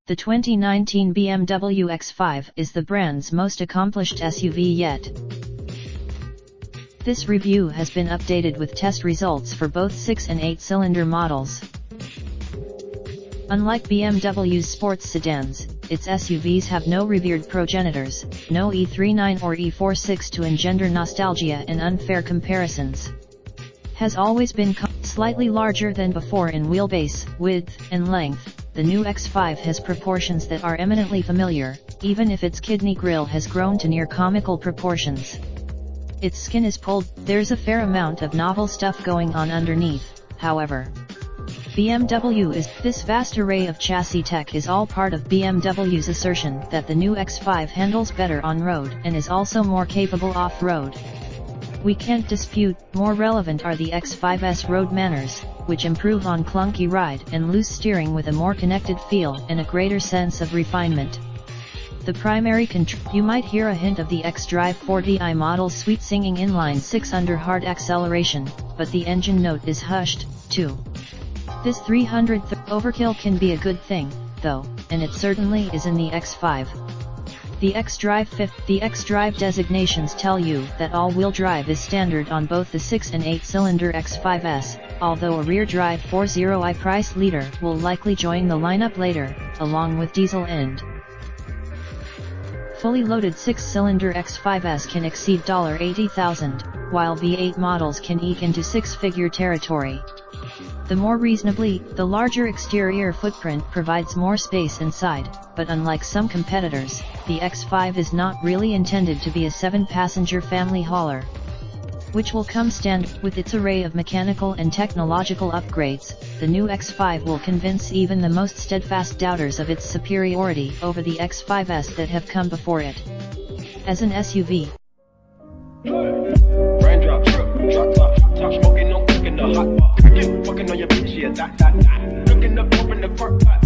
The 2019 BMW X5 is the brand's most accomplished SUV yet. This review has been updated with test results for both 6 and 8-cylinder models. Unlike BMW's sports sedans, its SUVs have no revered progenitors, no E39 or E46 to engender nostalgia and unfair comparisons. Has always been slightly larger than before in wheelbase, width, and length. The new X5 has proportions that are eminently familiar, even if its kidney grille has grown to near comical proportions. Its skin is pulled. There's a fair amount of novel stuff going on underneath, however. This vast array of chassis tech is all part of BMW's assertion that the new X5 handles better on-road and is also more capable off-road. We can't dispute, more relevant are the X5's road manners, which improve on clunky ride and loose steering with a more connected feel and a greater sense of refinement. The primary you might hear a hint of the xDrive 4Di model's sweet singing inline-6 under hard acceleration, but the engine note is hushed, too. This 300 overkill can be a good thing, though, and it certainly is in the X5. The xDrive designations tell you that all-wheel drive is standard on both the 6 and 8-cylinder X5s, although a rear-drive 4.0i price leader will likely join the lineup later, along with diesel and fully loaded 6-cylinder X5s can exceed $80,000, while V8 models can eke into six-figure territory. The larger exterior footprint provides more space inside, but unlike some competitors, the X5 is not really intended to be a 7-passenger family hauler. Which will come standard with its array of mechanical and technological upgrades. The new X5 will convince even the most steadfast doubters of its superiority over the X5s that have come before it. As an SUV, Raindrop, drop top, top smoking, no cooking the hot pot. Fucking on your bitch, yeah, that. Looking up, open the park pot.